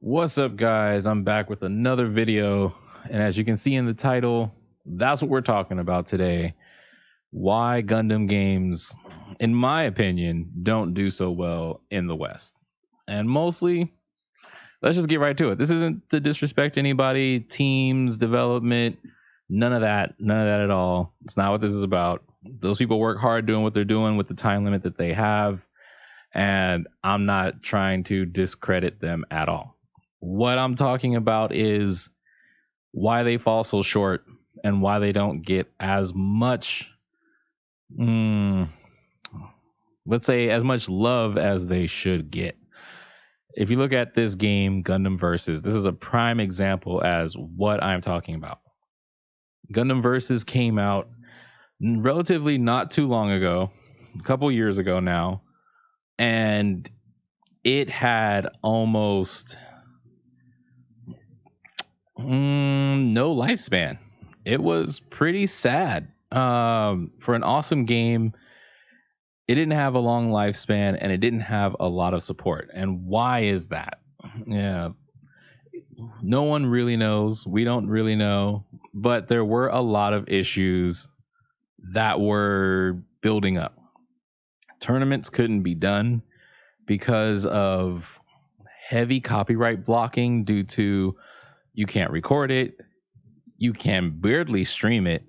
What's up, guys? I'm back with another video. And as you can see in the title, that's what we're talking about today. Why Gundam games, in my opinion, don't do so well in the West. And mostly, let's just get right to it. This isn't to disrespect anybody, teams, development, none of that. None of that at all. It's not what this is about. Those people work hard doing what they're doing with the time limit that they have. And I'm not trying to discredit them at all. What I'm talking about is why they fall so short and why they don't get as much, let's say, as much love as they should get. If you look at this game, Gundam Versus, this is a prime example as what I'm talking about. Gundam Versus came out relatively not too long ago, a couple years ago now, and it had almost no lifespan. It was pretty sad. For an awesome game, it didn't have a long lifespan and it didn't have a lot of support. And why is that? Yeah, no one really knows. We don't really know, but there were a lot of issues that were building up. Tournaments couldn't be done because of heavy copyright blocking due to you can't record it, you can barely stream it.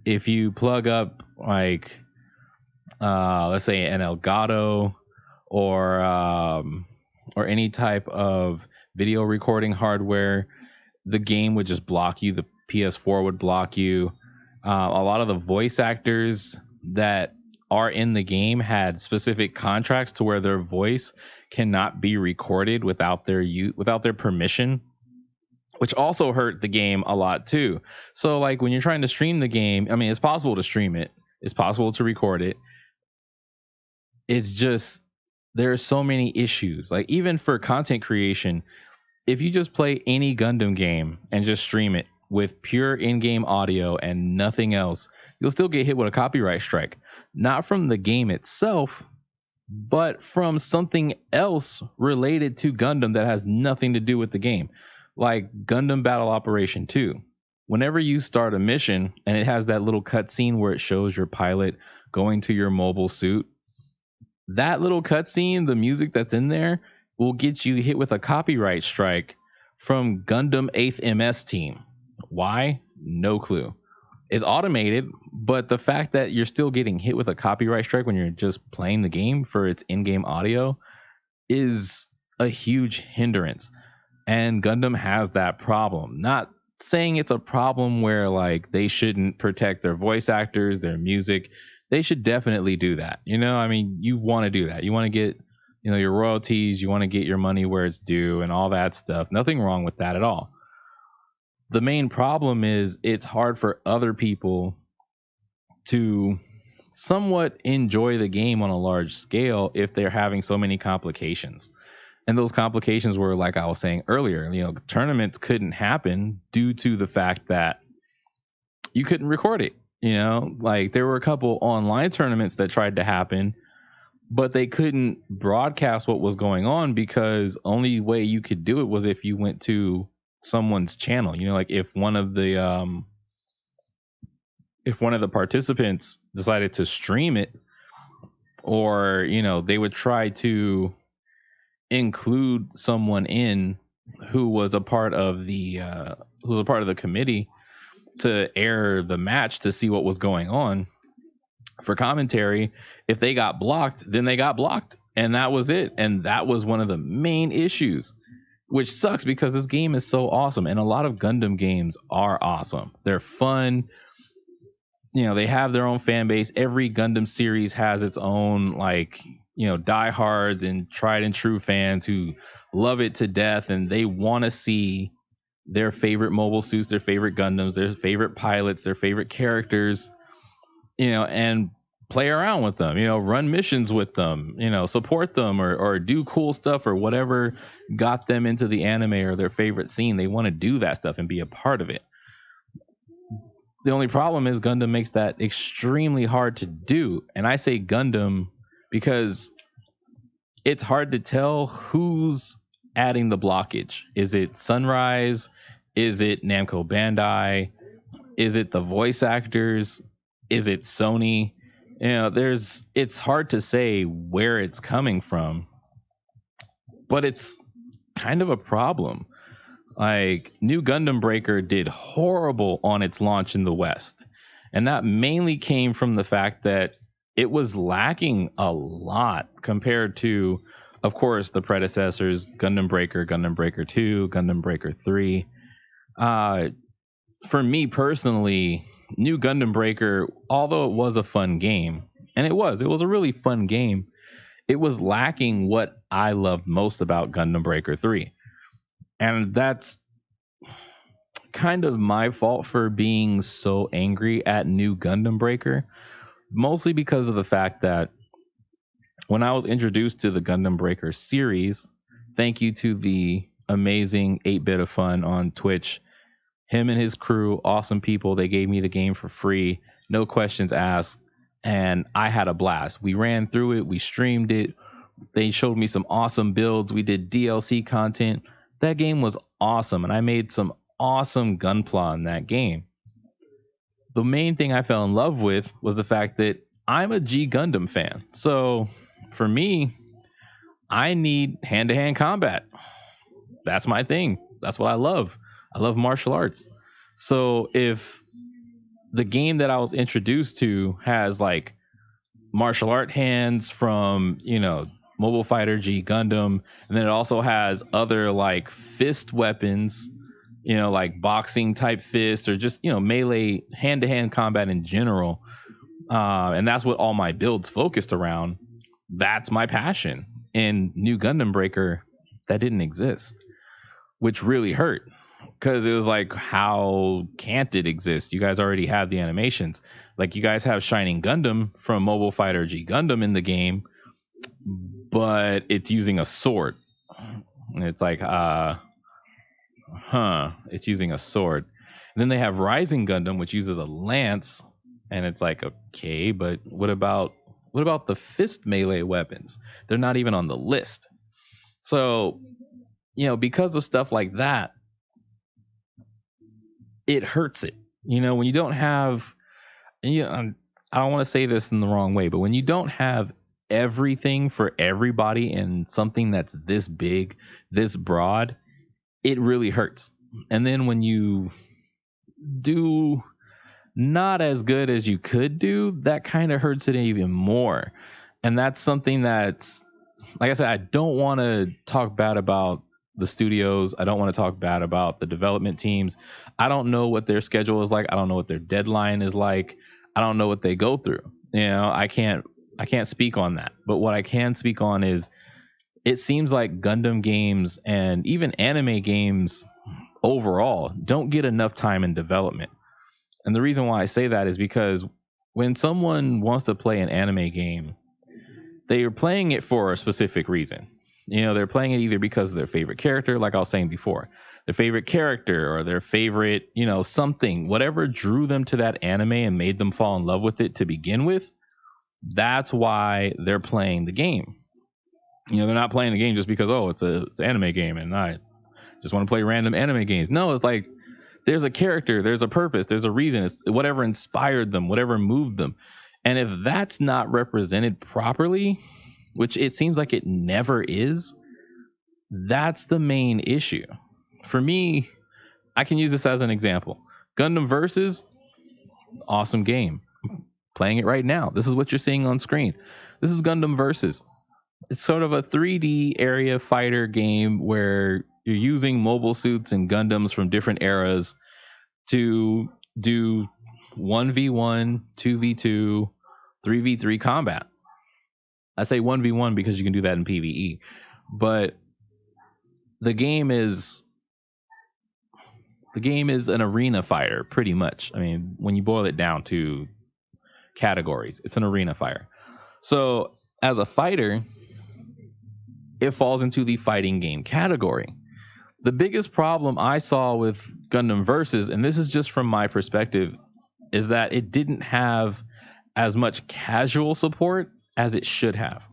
If you plug up like let's say an Elgato or any type of video recording hardware, the game would just block you. The PS4 would block you. A lot of the voice actors that are in the game had specific contracts to where their voice cannot be recorded without their permission, which also hurt the game a lot too. So like when you're trying to stream the game, I mean, it's possible to stream it, it's possible to record it. It's just there are so many issues. Like even for content creation, if you just play any Gundam game and just stream it with pure in-game audio and nothing else, you'll still get hit with a copyright strike. Not from the game itself, but from something else related to Gundam that has nothing to do with the game. Like Gundam Battle Operation 2. Whenever you start a mission and it has that little cutscene where it shows your pilot going to your mobile suit, that little cutscene, the music that's in there, will get you hit with a copyright strike from Gundam 8th MS team. Why? No clue. It's automated, but the fact that you're still getting hit with a copyright strike when you're just playing the game for its in-game audio is a huge hindrance. And Gundam has that problem. Not saying it's a problem where like they shouldn't protect their voice actors, their music. They should definitely do that. You know, I mean, you want to do that. You want to get, your royalties, you want to get your money where it's due and all that stuff. Nothing wrong with that at all. The main problem is it's hard for other people to somewhat enjoy the game on a large scale if they're having so many complications. And those complications were, like I was saying earlier, tournaments couldn't happen due to the fact that you couldn't record it. Like there were a couple online tournaments that tried to happen, but they couldn't broadcast what was going on because only way you could do it was if you went to someone's channel. Like if one of the participants decided to stream it, or they would try to include someone in who was a part of the committee to air the match to see what was going on for commentary. If they got blocked, then they got blocked, and that was it. And that was one of the main issues, which sucks because this game is so awesome, and a lot of Gundam games are awesome. They're fun. They have their own fan base. Every Gundam series has its own diehards and tried and true fans who love it to death, and they want to see their favorite mobile suits, their favorite Gundams, their favorite pilots, their favorite characters, and play around with them, run missions with them, support them or do cool stuff or whatever got them into the anime or their favorite scene. They want to do that stuff and be a part of it. The only problem is Gundam makes that extremely hard to do. And I say Gundam because it's hard to tell who's adding the blockage? Is it Sunrise? Is it Namco Bandai? Is it the voice actors? Is it Sony? You know, it's hard to say where it's coming from, but it's kind of a problem. Like, New Gundam Breaker did horrible on its launch in the West. And that mainly came from the fact that it was lacking a lot compared to, of course, the predecessors: Gundam Breaker 2, Gundam Breaker 3. For me personally, New Gundam Breaker, although it was a fun game, and it was a really fun game, it was lacking what I loved most about Gundam Breaker 3. And that's kind of my fault for being so angry at New Gundam Breaker, mostly because of the fact that when I was introduced to the Gundam Breaker series, thank you to the amazing 8-Bit of Fun on Twitch, him and his crew, awesome people. They gave me the game for free, no questions asked, and I had a blast. We ran through it, we streamed it, they showed me some awesome builds, we did DLC content. That game was awesome, and I made some awesome gunpla in that game. The main thing I fell in love with was the fact that I'm a G Gundam fan. So for me, I need hand-to-hand combat. That's my thing. That's what I love. I love martial arts. So if the game that I was introduced to has like martial art hands from, Mobile Fighter G Gundam, and then it also has other like fist weapons, like boxing type fist, or just, melee hand-to-hand combat in general. And that's what all my builds focused around. That's my passion. In New Gundam Breaker, that didn't exist, which really hurt, because it was like, how can't it exist? You guys already have the animations. Like, you guys have Shining Gundam from Mobile Fighter G Gundam in the game, but it's using a sword. And it's like, it's using a sword. And then they have Rising Gundam, which uses a lance, and it's like, okay, but what about the fist melee weapons? They're not even on the list. So, because of stuff like that, it hurts it. When you don't have, and I don't want to say this in the wrong way, but when you don't have everything for everybody in something that's this big, this broad, it really hurts. And then when you do not as good as you could do, that kind of hurts it even more. And that's something that's, like I said, I don't want to talk bad about the studios. I don't want to talk bad about the development teams. I don't know what their schedule is like. I don't know what their deadline is like. I don't know what they go through. I can't speak on that. But what I can speak on is, it seems like Gundam games and even anime games overall don't get enough time in development. And the reason why I say that is because when someone wants to play an anime game, they are playing it for a specific reason. They're playing it either because of their favorite character, like I was saying before, their favorite character, or their favorite, something, whatever drew them to that anime and made them fall in love with it to begin with. That's why they're playing the game. They're not playing the game just because, it's an anime game and I just want to play random anime games. No, it's like, there's a character, there's a purpose, there's a reason. It's whatever inspired them, whatever moved them. And if that's not represented properly, which it seems like it never is, that's the main issue. For me, I can use this as an example. Gundam Versus, awesome game. Playing it right now. This is what you're seeing on screen. This is Gundam Versus. It's sort of a 3D area fighter game where you're using mobile suits and Gundams from different eras to do 1v1, 2v2, 3v3 combat. I say 1v1 because you can do that in PvE. But the game is an arena fighter, pretty much. I mean, when you boil it down to categories, it's an arena fighter. So as a fighter, it falls into the fighting game category. The biggest problem I saw with Gundam Versus, and this is just from my perspective, is that it didn't have as much casual support as it should have.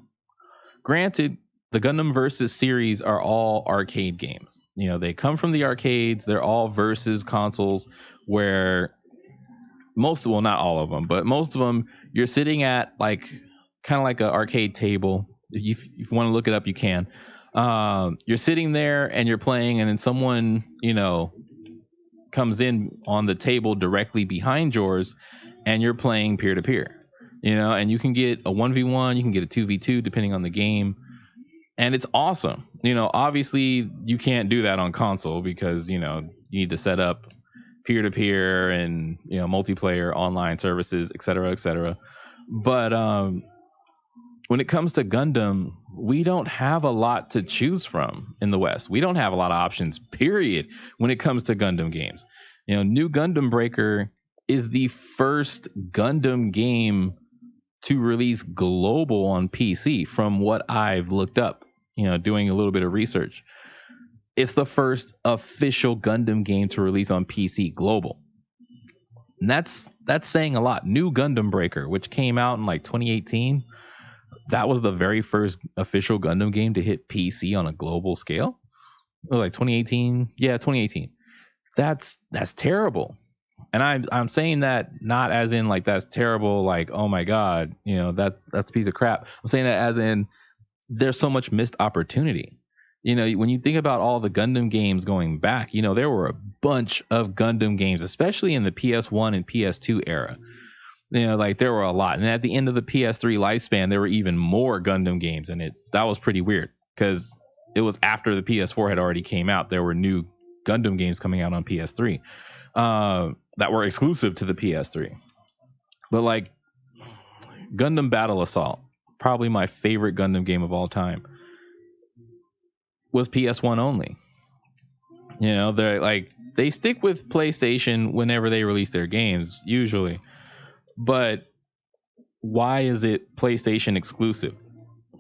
Granted, the Gundam Versus series are all arcade games. You know, they come from the arcades. They're all versus consoles where most, well, not all of them, but most of them, you're sitting at like kind of like an arcade table. If you want to look it up, you can. You're sitting there and you're playing, and then someone, you know, comes in on the table directly behind yours, and you're playing peer to peer. You know, and you can get a 1v1, you can get a 2v2 depending on the game, and it's awesome. You know, obviously you can't do that on console because, you know, you need to set up peer to peer and, you know, multiplayer online services, et cetera, et cetera. But when it comes to Gundam, we don't have a lot to choose from in the West. We don't have a lot of options, period, when it comes to Gundam games. You know, New Gundam Breaker is the first Gundam game to release global on PC from what I've looked up, you know, doing a little bit of research. It's the first official Gundam game to release on PC global. And that's saying a lot. New Gundam Breaker, which came out in like 2018, that was the very first official Gundam game to hit PC on a global scale. It was like 2018. Yeah, 2018. That's terrible. And I'm saying that not as in like that's terrible, like, oh my god, you know, that's a piece of crap. I'm saying that as in there's so much missed opportunity. You know, when you think about all the Gundam games going back, you know, there were a bunch of Gundam games, especially in the PS1 and PS2 era. You know, like there were a lot. And at the end of the PS3 lifespan, there were even more Gundam games. And that was pretty weird because it was after the PS4 had already came out. There were new Gundam games coming out on PS3 that were exclusive to the PS3. But like Gundam Battle Assault, probably my favorite Gundam game of all time, was PS1 only. You know, they stick with PlayStation whenever they release their games, usually. But why is it PlayStation exclusive?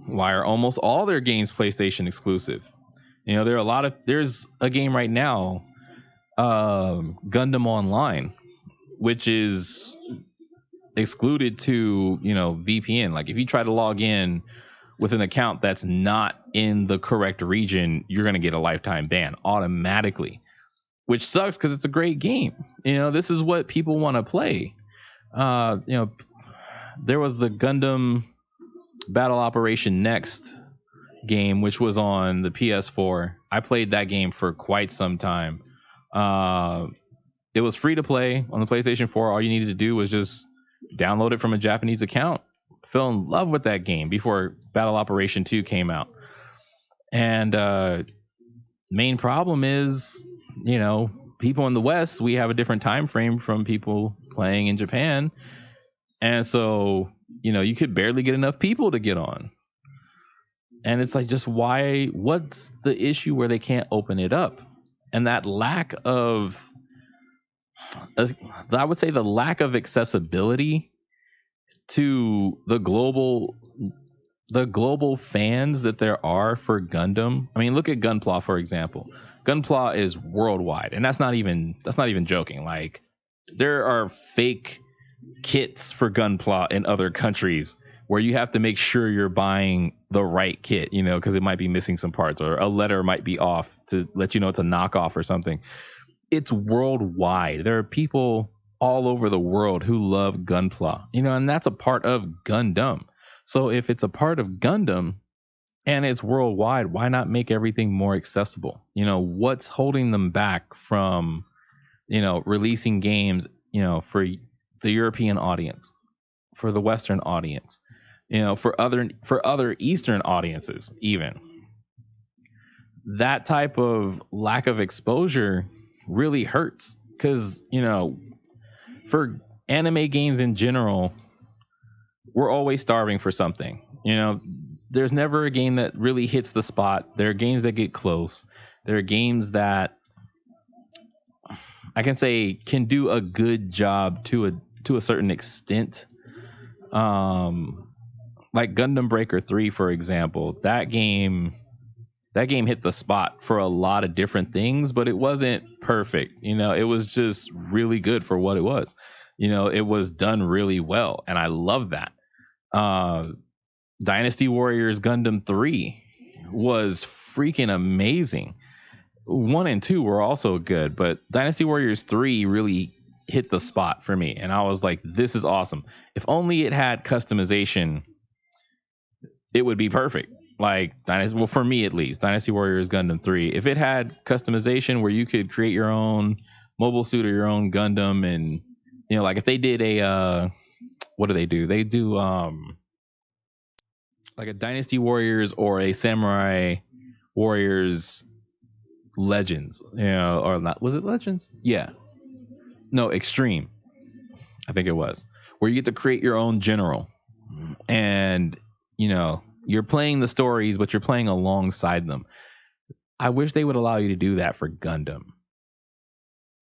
Why are almost all their games PlayStation exclusive? You know, there's a game right now, Gundam Online, which is excluded to, you know, VPN. Like if you try to log in with an account that's not in the correct region, you're going to get a lifetime ban automatically, which sucks because it's a great game. You know, this is what people want to play. You know, there was the Gundam Battle Operation Next game, which was on the PS4. I played that game for quite some time. It was free to play on the PlayStation 4. All you needed to do was just download it from a Japanese account. Fell in love with that game before Battle Operation 2 came out. And main problem is, you know, people in the West, we have a different time frame from people playing in Japan. And so, you know, you could barely get enough people to get on. And it's like, just what's the issue where they can't open it up? And that lack of, I would say the lack of accessibility to the global fans that there are for Gundam. I mean, look at Gunpla, for example. Gunpla is worldwide, and that's not even joking. Like, there are fake kits for Gunpla in other countries where you have to make sure you're buying the right kit, you know, because it might be missing some parts or a letter might be off to let you know it's a knockoff or something. It's worldwide. There are people all over the world who love Gunpla, you know, and that's a part of Gundam. So if it's a part of Gundam and it's worldwide, why not make everything more accessible? You know, what's holding them back from, you know, releasing games, you know, for the European audience, for the Western audience, you know, for other Eastern audiences, even? That type of lack of exposure really hurts because, you know, for anime games in general, we're always starving for something. You know, there's never a game that really hits the spot. There are games that get close. There are games that I can say can do a good job to a certain extent. Like Gundam Breaker 3, for example, that game hit the spot for a lot of different things, but it wasn't perfect. You know, it was just really good for what it was. You know, it was done really well, and I love that. Dynasty Warriors Gundam 3, was freaking amazing. 1 and 2 were also good, but Dynasty Warriors 3 really hit the spot for me. And I was like, this is awesome. If only it had customization, it would be perfect. Like Dynasty, well, for me at least, Dynasty Warriors Gundam 3. If it had customization where you could create your own mobile suit or your own Gundam, and like if they did a what do? They do like a Dynasty Warriors or a Samurai Warriors Legends, or not? Was it Legends? Yeah, no, Extreme. I think it was, where you get to create your own general, and you're playing the stories, but you're playing alongside them. I wish they would allow you to do that for Gundam.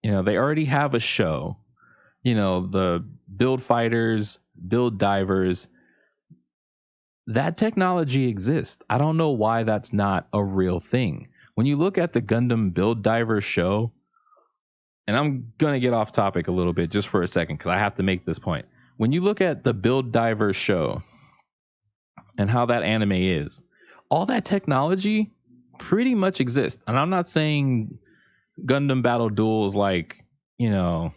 They already have a show. The build fighters, build divers. That technology exists. I don't know why that's not a real thing. When you look at the Gundam Build Diver show, and I'm going to get off topic a little bit just for a second because I have to make this point. When you look at the Build Diver show and how that anime is, all that technology pretty much exists. And I'm not saying Gundam Battle Duels like the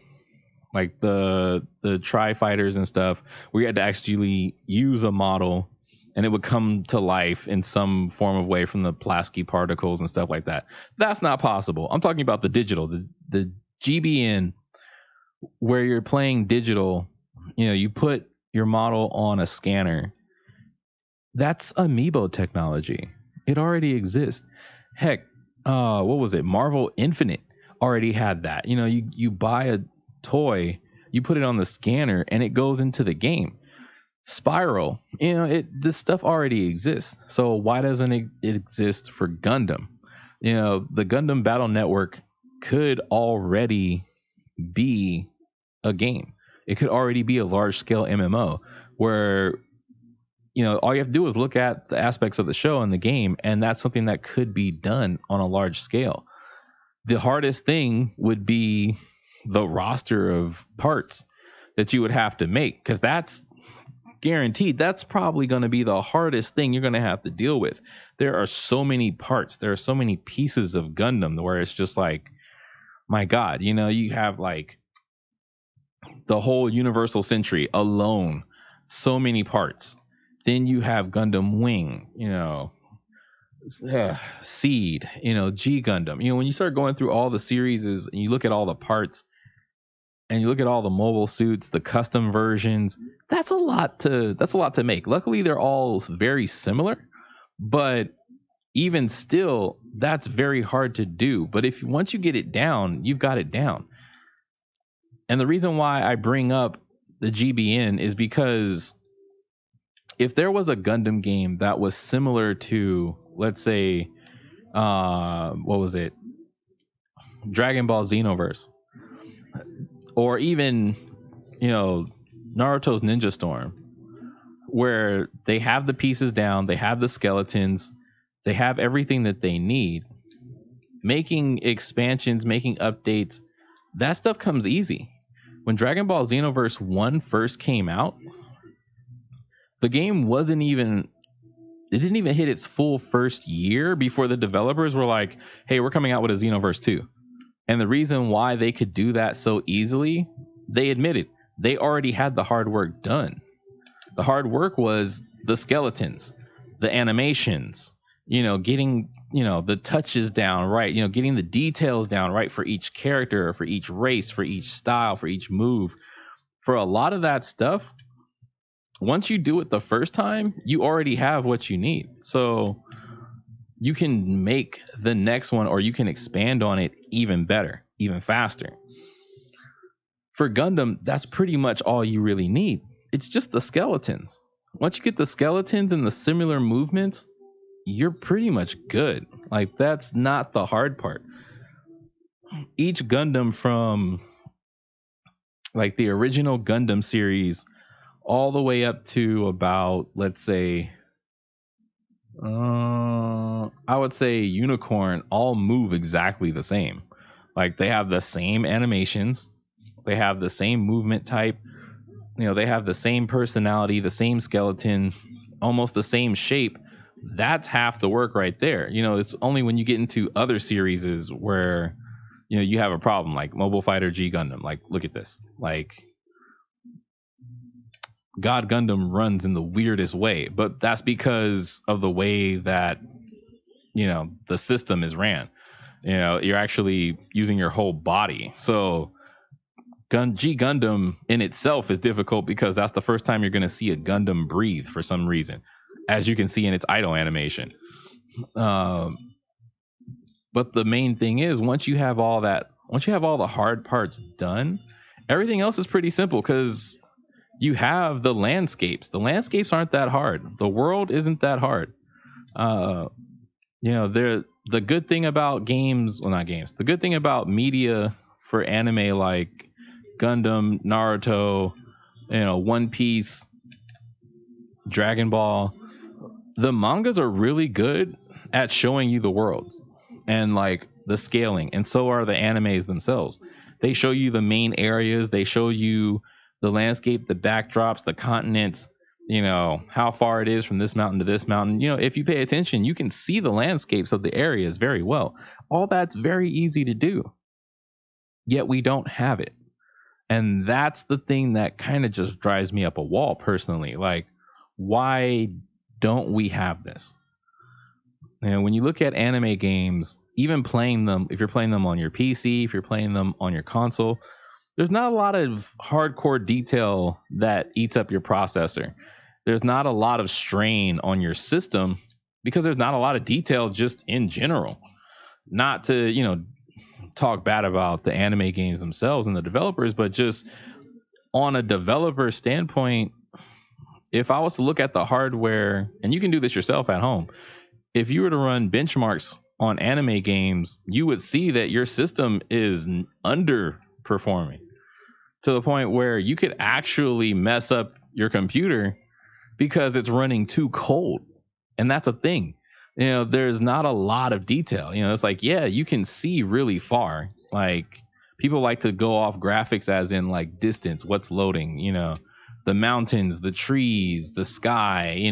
Tri Fighters and stuff, where you had to actually use a model and it would come to life in some form of way from the Plasky particles and stuff like that. That's not possible. I'm talking about the digital, the GBN, where you're playing digital. You put your model on a scanner. That's amiibo technology. It already exists. Heck, what was it? Marvel Infinite already had that. You buy a toy, you put it on the scanner, and it goes into the game. Spiral, this stuff already exists. So why doesn't it exist for Gundam? The Gundam Battle Network could already be a game. It could already be a large scale MMO where all you have to do is look at the aspects of the show and the game, and that's something that could be done on a large scale. The hardest thing would be the roster of parts that you would have to make, because that's guaranteed. That's probably going to be the hardest thing you're going to have to deal with. There are so many parts. There are so many pieces of Gundam where it's just like, my God, you have like the whole Universal Century alone, so many parts. Then you have Gundam Wing, Seed, G Gundam. When you start going through all the series and you look at all the parts and you look at all the mobile suits, the custom versions, that's a lot to make. Luckily, they're all very similar, but even still, that's very hard to do. But once you get it down, you've got it down. And the reason why I bring up the GBN is because if there was a Gundam game that was similar to, let's say, what was it? Dragon Ball Xenoverse. Or even, Naruto's Ninja Storm, where they have the pieces down, they have the skeletons, they have everything that they need. Making expansions, making updates, that stuff comes easy. When Dragon Ball Xenoverse 1 first came out, the game didn't even hit its full first year before the developers were like, hey, we're coming out with a Xenoverse 2. And the reason why they could do that so easily, they admitted they already had the hard work done. The hard work was the skeletons, the animations, getting, the touches down right, getting the details down right for each character, for each race, for each style, for each move. For a lot of that stuff, once you do it the first time, you already have what you need. So you can make the next one, or you can expand on it even better, even faster. For Gundam, that's pretty much all you really need. It's just the skeletons. Once you get the skeletons and the similar movements, you're pretty much good. Like, that's not the hard part. Each Gundam from like the original Gundam series all the way up to about, let's say, I would say Unicorn, all move exactly the same. Like, they have the same animations, they have the same movement type, they have the same personality, the same skeleton, almost the same shape, That's half the work right there. It's only when you get into other series is where you have a problem, like Mobile Fighter G Gundam. Like, look at this. Like, God Gundam runs in the weirdest way, but that's because of the way that the system is ran. You're actually using your whole body. So G Gundam in itself is difficult because that's the first time you're going to see a Gundam breathe for some reason, as you can see in its idle animation. Um, but the main thing is, once you have all the hard parts done, everything else is pretty simple because you have the landscapes. The landscapes aren't that hard. The world isn't that hard. Uh, they're the good thing about games. Well, not games. The good thing about media for anime like Gundam, Naruto, One Piece, Dragon Ball, the mangas are really good at showing you the worlds and like the scaling, and so are the animes themselves. They show you the main areas, they show you the landscape, the backdrops, the continents, how far it is from this mountain to this mountain. If you pay attention, you can see the landscapes of the areas very well. All that's very easy to do, yet we don't have it. And that's the thing that kind of just drives me up a wall personally. Like, why don't we have this? And when you look at anime games, even playing them, if you're playing them on your PC, if you're playing them on your console, there's not a lot of hardcore detail that eats up your processor. There's not a lot of strain on your system because there's not a lot of detail just in general. Not to, talk bad about the anime games themselves and the developers, but just on a developer standpoint, if I was to look at the hardware, and you can do this yourself at home, if you were to run benchmarks on anime games, you would see that your system is underperforming to the point where you could actually mess up your computer because it's running too cold. And that's a thing. There's not a lot of detail. It's like, yeah, you can see really far. Like, people like to go off graphics as in like distance, what's loading, the mountains, the trees, the sky,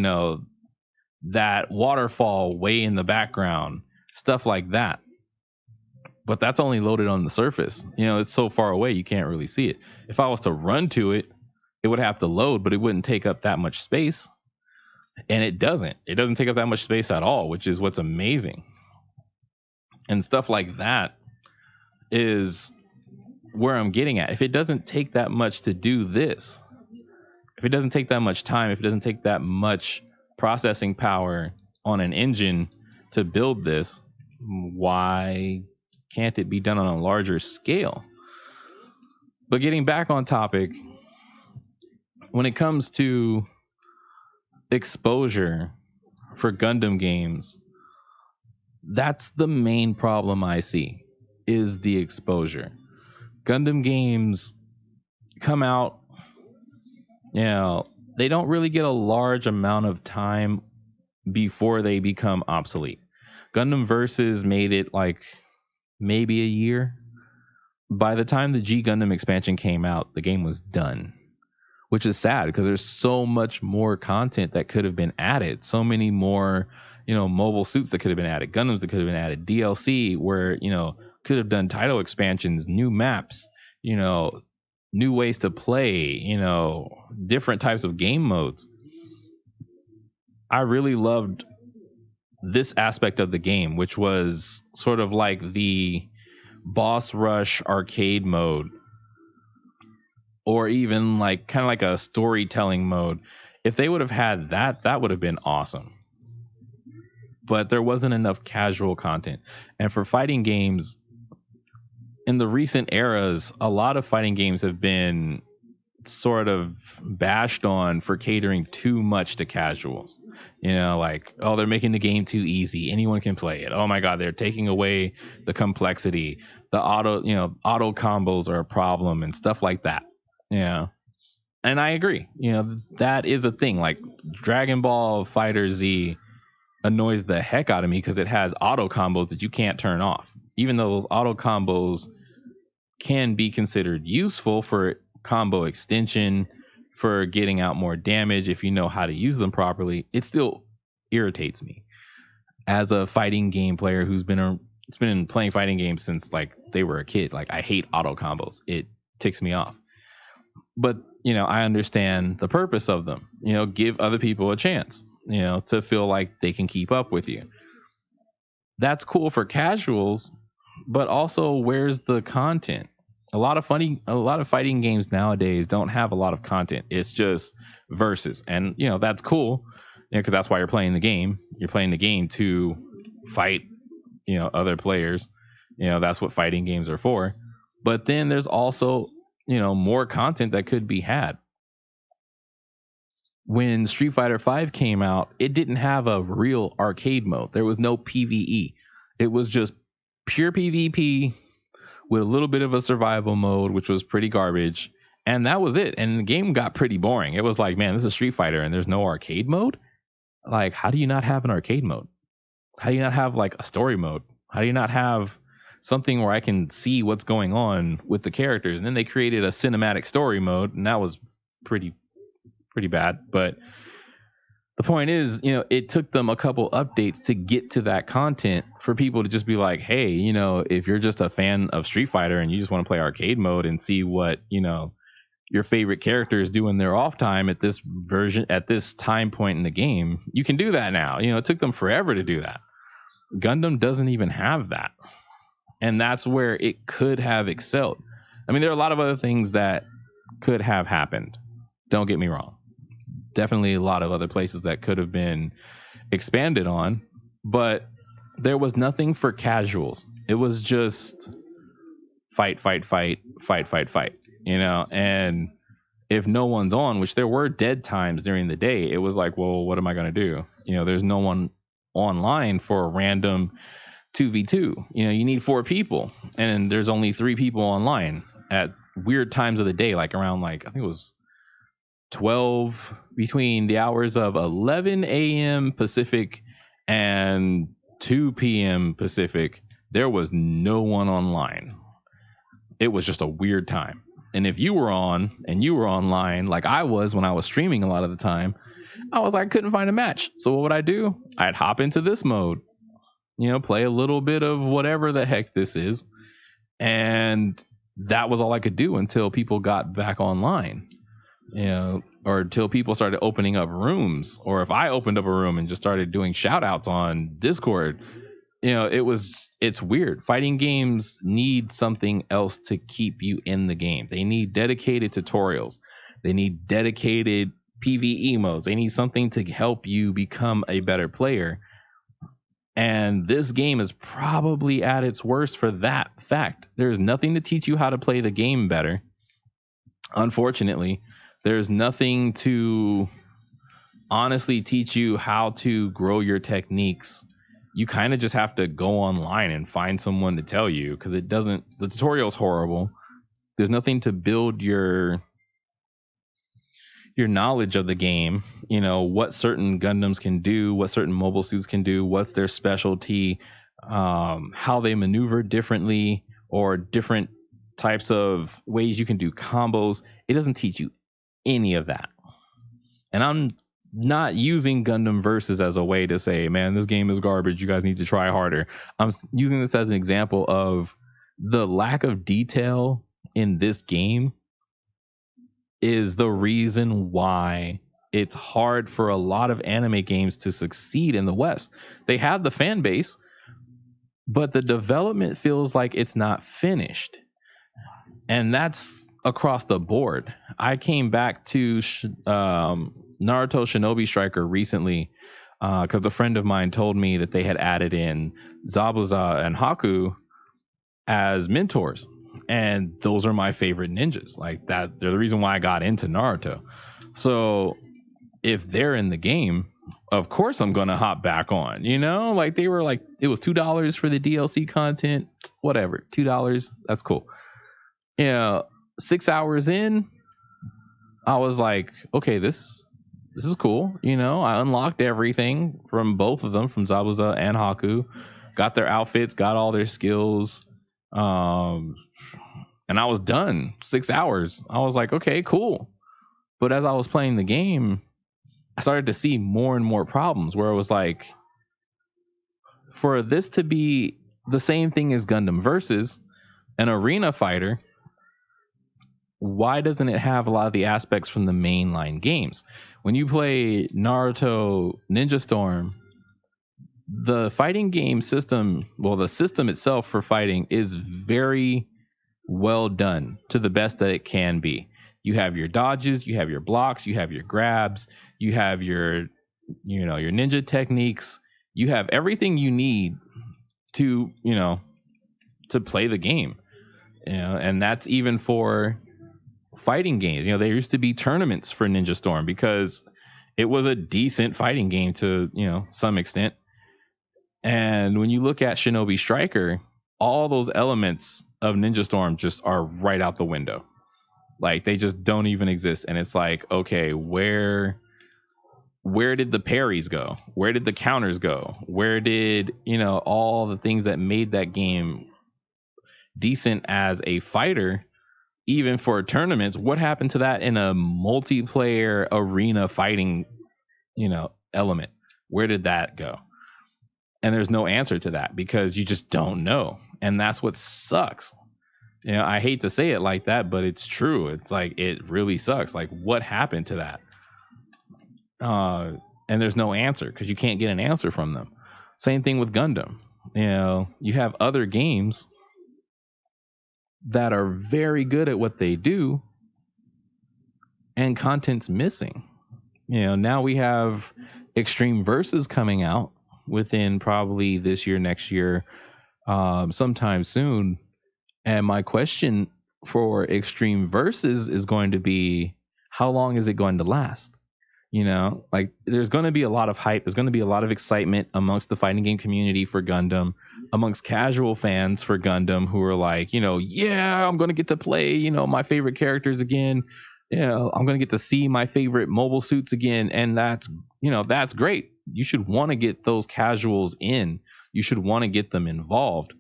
that waterfall way in the background, stuff like that. But that's only loaded on the surface. It's so far away you can't really see it. If I was to run to it, it would have to load, but it wouldn't take up that much space. And it doesn't take up that much space at all, which is what's amazing. And stuff like that is where I'm getting at. If it doesn't take that much to do this, if it doesn't take that much time, if it doesn't take that much processing power on an engine to build this, why can't it be done on a larger scale? But getting back on topic, when it comes to exposure for Gundam games, that's the main problem I see, is the exposure. Gundam games come out, they don't really get a large amount of time before they become obsolete. Gundam Versus made it like maybe a year. By the time the G Gundam expansion came out, the game was done, which is sad because there's so much more content that could have been added. So many more, mobile suits that could have been added, Gundams that could have been added, DLC where, could have done title expansions, new maps, new ways to play, different types of game modes. I really loved this aspect of the game, which was sort of like the boss rush arcade mode, or even like kind of like a storytelling mode. If they would have had that, that would have been awesome. But there wasn't enough casual content. And for fighting games, in the recent eras, a lot of fighting games have been sort of bashed on for catering too much to casuals. Like, oh, they're making the game too easy. Anyone can play it. Oh my God, they're taking away the complexity. The auto combos are a problem and stuff like that. Yeah. And I agree. That is a thing. Like, Dragon Ball Fighter Z annoys the heck out of me because it has auto combos that you can't turn off. Even though those auto combos can be considered useful for combo extension, for getting out more damage if you know how to use them properly, it still irritates me as a fighting game player who's been playing fighting games since like they were a kid. Like I hate auto combos. It ticks me off. But I understand the purpose of them. Give other people a chance. To feel like they can keep up with you. That's cool for casuals, but also where's the content? A lot of fighting games nowadays don't have a lot of content. It's just versus, and that's cool, because that's why you're playing the game. You're playing the game to fight, other players. That's what fighting games are for. But then there's also more content that could be had. When Street Fighter V came out, it didn't have a real arcade mode. There was no PvE. It was just pure PvP with a little bit of a survival mode, which was pretty garbage. And that was it. And the game got pretty boring. It was like, man, this is Street Fighter and there's no arcade mode? Like, how do you not have an arcade mode? How do you not have like a story mode? How do you not have something where I can see what's going on with the characters? And then they created a cinematic story mode, and that was pretty bad. But the point is, it took them a couple updates to get to that content for people to just be like, hey, if you're just a fan of Street Fighter and you just want to play arcade mode and see what, your favorite characters do in their off time at this version, at this time point in the game, you can do that now. It took them forever to do that. Gundam doesn't even have that. And that's where it could have excelled. I mean, there are a lot of other things that could have happened. Don't get me wrong. Definitely a lot of other places that could have been expanded on, but there was nothing for casuals. It was just fight, and if no one's on, which there were dead times during the day, it was like, well, what am I going to do? There's no one online for a random 2v2. You need 4 people, and there's only 3 people online at weird times of the day, like around like, I think it was 12, between the hours of 11 a.m. Pacific and 2 p.m. Pacific. There was no one online. It was just a weird time. And if you were on and you were online, like I was when I was streaming a lot of the time, I couldn't find a match. So what would I do? I'd hop into this mode, play a little bit of whatever the heck this is. And that was all I could do until people got back online. Or until people started opening up rooms, or if I opened up a room and just started doing shout outs on Discord, it's weird. Fighting games need something else to keep you in the game. They need dedicated tutorials. They need dedicated PvE modes. They need something to help you become a better player. And this game is probably at its worst for that fact. There's nothing to teach you how to play the game better. Unfortunately, there's nothing to honestly teach you how to grow your techniques. You kind of just have to go online and find someone to tell you, because the tutorial's horrible. There's nothing to build your knowledge of the game, what certain Gundams can do, what certain mobile suits can do, what's their specialty, how they maneuver differently, or different types of ways you can do combos. It doesn't teach you any of that. And I'm not using Gundam Versus as a way to say, man, this game is garbage, you guys need to try harder. I'm using this as an example of the lack of detail in this game is the reason why it's hard for a lot of anime games to succeed in the West. They have the fan base, but the development feels like it's not finished. And that's across the board. I came back to Naruto Shinobi Striker recently because a friend of mine told me that they had added in Zabuza and Haku as mentors. And those are my favorite ninjas. Like that, they're the reason why I got into Naruto. So if they're in the game, of course I'm gonna hop back on. Like they were like, it was $2 for the DLC content, whatever, $2, that's cool. 6 hours in, I was like, okay, this is cool. I unlocked everything from both of them, from Zabuza and Haku, got their outfits, got all their skills, and I was done. 6 hours. I was like, okay, cool. But as I was playing the game, I started to see more and more problems where it was like, for this to be the same thing as Gundam versus an arena fighter, why doesn't it have a lot of the aspects from the mainline games? When you play Naruto Ninja Storm, the fighting game system, well, the system itself for fighting is very well done to the best that it can be. You have your dodges, you have your blocks, you have your grabs, you have your, your ninja techniques, you have everything you need to, to play the game. And that's even for fighting games. There used to be tournaments for Ninja Storm because it was a decent fighting game to, some extent. And when you look at Shinobi Striker, all those elements of Ninja Storm just are right out the window. Like, they just don't even exist. And it's like, okay, where did the parries go? Where did the counters go? Where did, all the things that made that game decent as a fighter, even for tournaments? What happened to that in a multiplayer arena fighting, element? Where did that go? And there's no answer to that because you just don't know. And that's what sucks. I hate to say it like that, but it's true. It's like, it really sucks. Like, what happened to that? And there's no answer because you can't get an answer from them. Same thing with Gundam. You have other games that are very good at what they do and content's missing. Now we have Extreme Versus coming out within probably this year, next year, sometime soon. And my question for Extreme Versus is going to be, how long is it going to last? Like, there's going to be a lot of hype. There's going to be a lot of excitement amongst the fighting game community for Gundam, amongst casual fans for Gundam who are like, yeah, I'm going to get to play, my favorite characters again. I'm going to get to see my favorite mobile suits again. And that's great. You should want to get those casuals in. You should want to get them involved.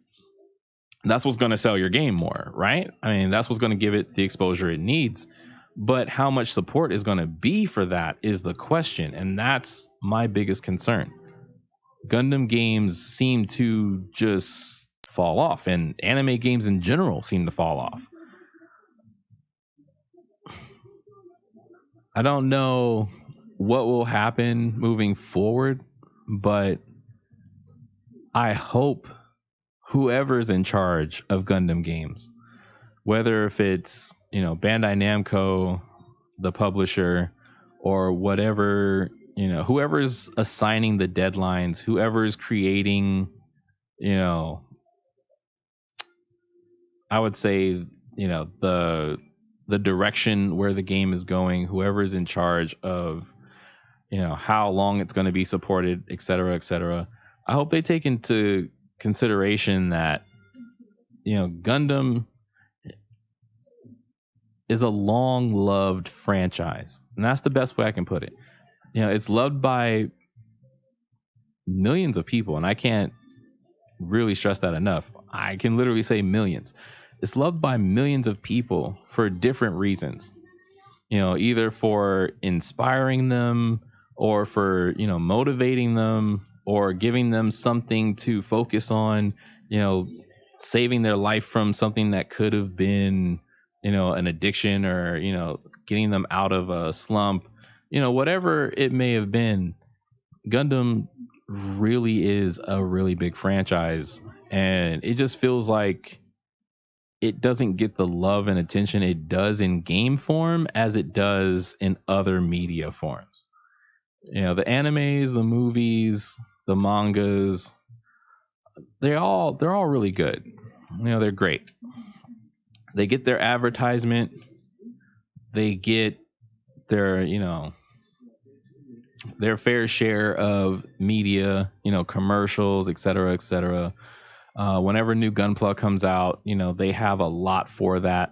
That's what's going to sell your game more, right? I mean, that's what's going to give it the exposure it needs. But how much support is going to be for that is the question. And that's my biggest concern. Gundam games seem to just fall off, and anime games in general seem to fall off. I don't know what will happen moving forward, but I hope whoever's in charge of Gundam games, whether if it's, Bandai Namco, the publisher, or whatever, whoever's assigning the deadlines, whoever's creating, I would say, the direction where the game is going, whoever's in charge of, how long it's going to be supported, et cetera, et cetera. I hope they take into consideration that, Gundam is a long loved franchise, and that's the best way I can put it. It's loved by millions of people, and I can't really stress that enough. I can literally say millions. It's loved by millions of people for different reasons, either for inspiring them or for, motivating them or giving them something to focus on, saving their life from something that could have been, an addiction, or, getting them out of a slump, whatever it may have been. Gundam really is a really big franchise, and it just feels like it doesn't get the love and attention it does in game form as it does in other media forms. The animes, the movies, the mangas, they're all really good. They're great. They get their advertisement, they get their, their fair share of media, commercials, et cetera, et cetera. Whenever new Gunpla comes out, they have a lot for that.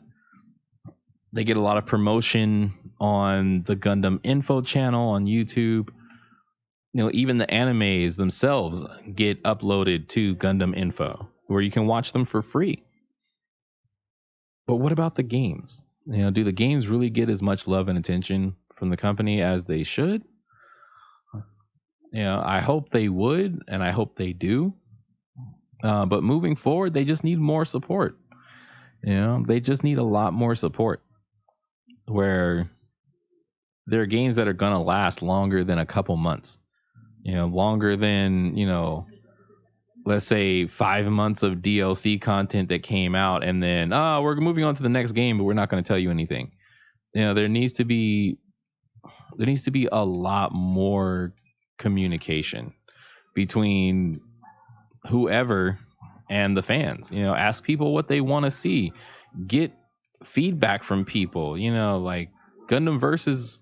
They get a lot of promotion on the Gundam Info channel on YouTube. Even the animes themselves get uploaded to Gundam Info, where you can watch them for free. But what about the games? Do the games really get as much love and attention from the company as they should? I hope they would, and I hope they do. But moving forward, they just need more support. They just need a lot more support. Where there are games that are gonna last longer than a couple months. Longer than let's say 5 months of DLC content that came out, and then we're moving on to the next game, but we're not going to tell you anything. There needs to be a lot more communication between whoever and the fans. Ask people what they want to see, get feedback from people. Like Gundam versus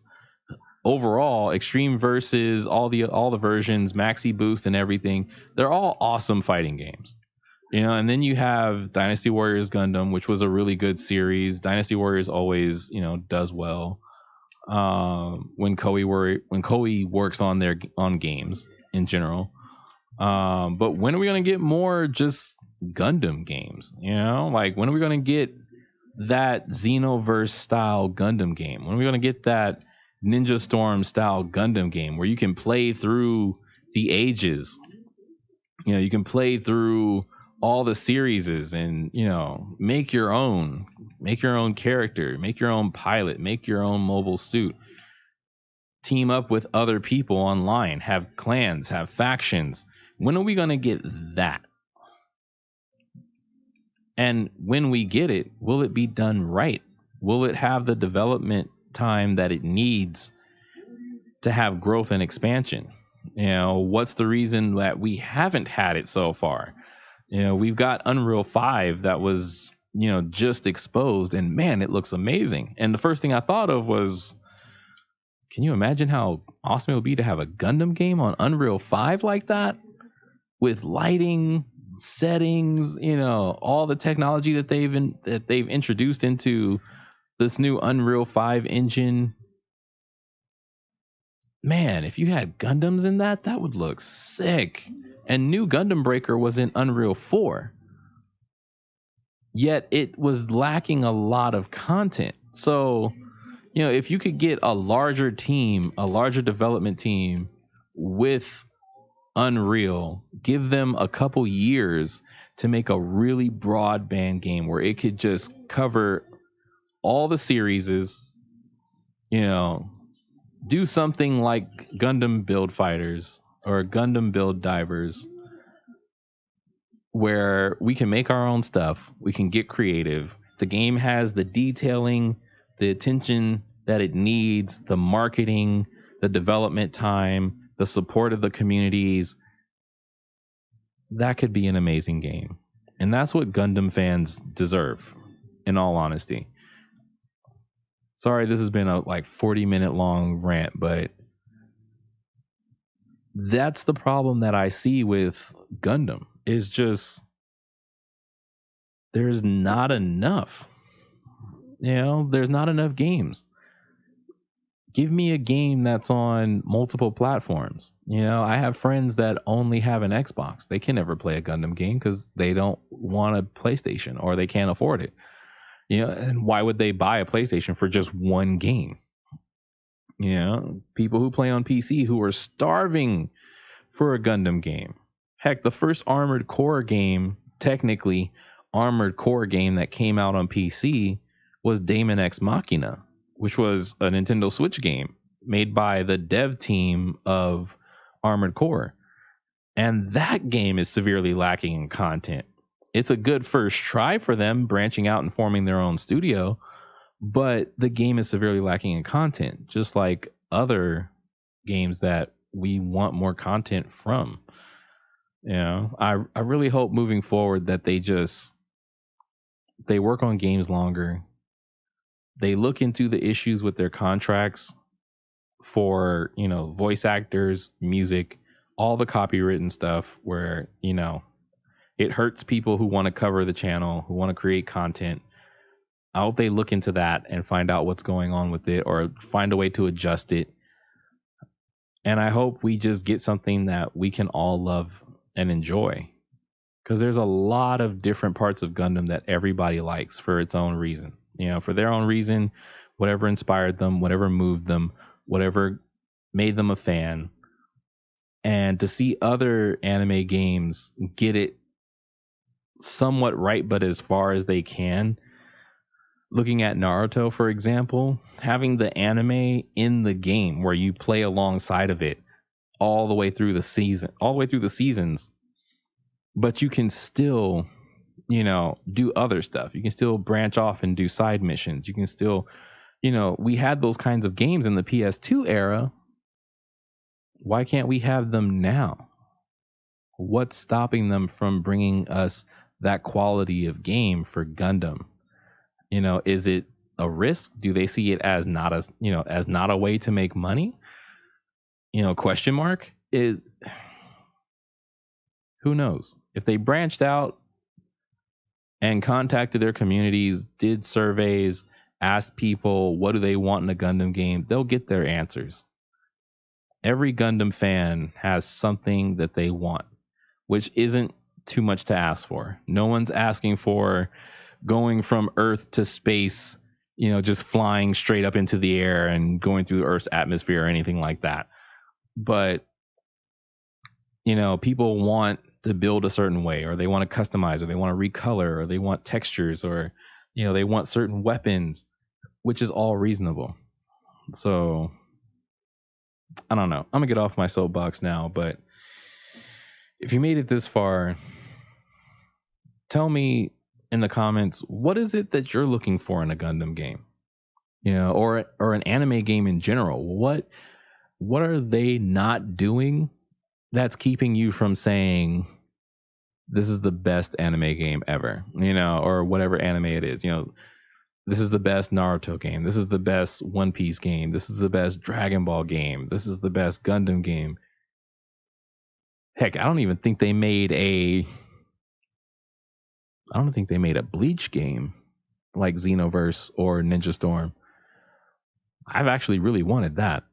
overall, Extreme versus all the versions, Maxi Boost and everything. They're all awesome fighting games. And then you have Dynasty Warriors Gundam, which was a really good series. Dynasty Warriors always, does well when Koei works on games in general. But when are we gonna get more just Gundam games? Like when are we gonna get that Xenoverse style Gundam game? When are we gonna get that Ninja Storm style Gundam game where you can play through the ages? You can play through all the series and make your own character, make your own pilot, make your own mobile suit, team up with other people online, have clans, have factions. When are we going to get that? And when we get it, will it be done right? Will it have the development time that it needs to have growth and expansion? What's the reason that we haven't had it so far? We've got Unreal 5 that was, just exposed, and man, it looks amazing. And the first thing I thought of was, can you imagine how awesome it would be to have a Gundam game on Unreal 5 like that? With lighting, settings, all the technology that they've introduced into this new Unreal 5 engine. Man, if you had Gundams in that would look sick. And New Gundam Breaker was in Unreal 4. Yet it was lacking a lot of content. So, if you could get a larger team, a larger development team with Unreal, give them a couple years to make a really broadband game where it could just cover all the series, do something like Gundam Build Fighters or Gundam Build Divers, where we can make our own stuff, we can get creative. The game has the detailing, the attention that it needs, the marketing, the development time, the support of the communities. That could be an amazing game. And that's what Gundam fans deserve, in all honesty. Sorry, this has been a 40-minute long rant, but that's the problem that I see with Gundam, is just there's not enough. There's not enough games. Give me a game that's on multiple platforms. I have friends that only have an Xbox. They can never play a Gundam game because they don't want a PlayStation or they can't afford it. And why would they buy a PlayStation for just one game? People who play on PC who are starving for a Gundam game. Heck, the first Armored Core game, technically Armored Core game that came out on PC was Daemon X Machina, which was a Nintendo Switch game made by the dev team of Armored Core. And that game is severely lacking in content. It's a good first try for them branching out and forming their own studio, but the game is severely lacking in content, just like other games that we want more content from. I really hope moving forward that they work on games longer. They look into the issues with their contracts for, voice actors, music, all the copywritten stuff where, it hurts people who want to cover the channel, who want to create content. I hope they look into that and find out what's going on with it or find a way to adjust it. And I hope we just get something that we can all love and enjoy. Because there's a lot of different parts of Gundam that everybody likes for its own reason. For their own reason, whatever inspired them, whatever moved them, whatever made them a fan. And to see other anime games get it somewhat right, but as far as they can, looking at Naruto, for example, having the anime in the game where you play alongside of it all the way through the seasons, but you can still, do other stuff. You can still branch off and do side missions. You can still, we had those kinds of games in the PS2 era. Why can't we have them now? What's stopping them from bringing us that quality of game for Gundam? Is it a risk? Do they see it as not a way to make money? Question mark is, who knows? If they branched out and contacted their communities, did surveys, asked people what do they want in a Gundam game, they'll get their answers. Every Gundam fan has something that they want, which isn't too much to ask for. No one's asking for going from Earth to space, just flying straight up into the air and going through Earth's atmosphere or anything like that. But, people want to build a certain way, or they want to customize, or they want to recolor, or they want textures, or, they want certain weapons, which is all reasonable. So I don't know. I'm gonna get off my soapbox now, but if you made it this far, tell me in the comments, what is it that you're looking for in a Gundam game? Or an anime game in general. What are they not doing that's keeping you from saying this is the best anime game ever? Or whatever anime it is. This is the best Naruto game. This is the best One Piece game. This is the best Dragon Ball game. This is the best Gundam game. Heck, I don't think they made a Bleach game like Xenoverse or Ninja Storm. I've actually really wanted that.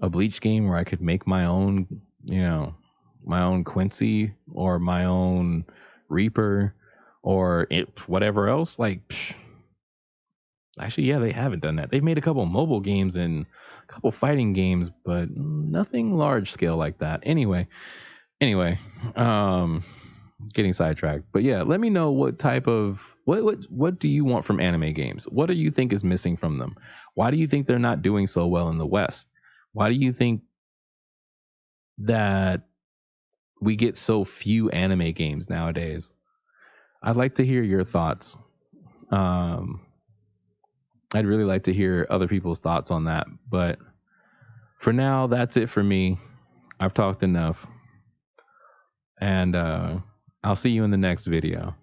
A Bleach game where I could make my own, my own Quincy or my own Reaper or whatever else. Actually, yeah, they haven't done that. They've made a couple mobile games and a couple fighting games, but nothing large scale like that. Anyway, getting sidetracked. But yeah, let me know what type of what do you want from anime games? What do you think is missing from them? Why do you think they're not doing so well in the West? Why do you think that we get so few anime games nowadays? I'd like to hear your thoughts. I'd really like to hear other people's thoughts on that. But for now, that's it for me. I've talked enough. And I'll see you in the next video.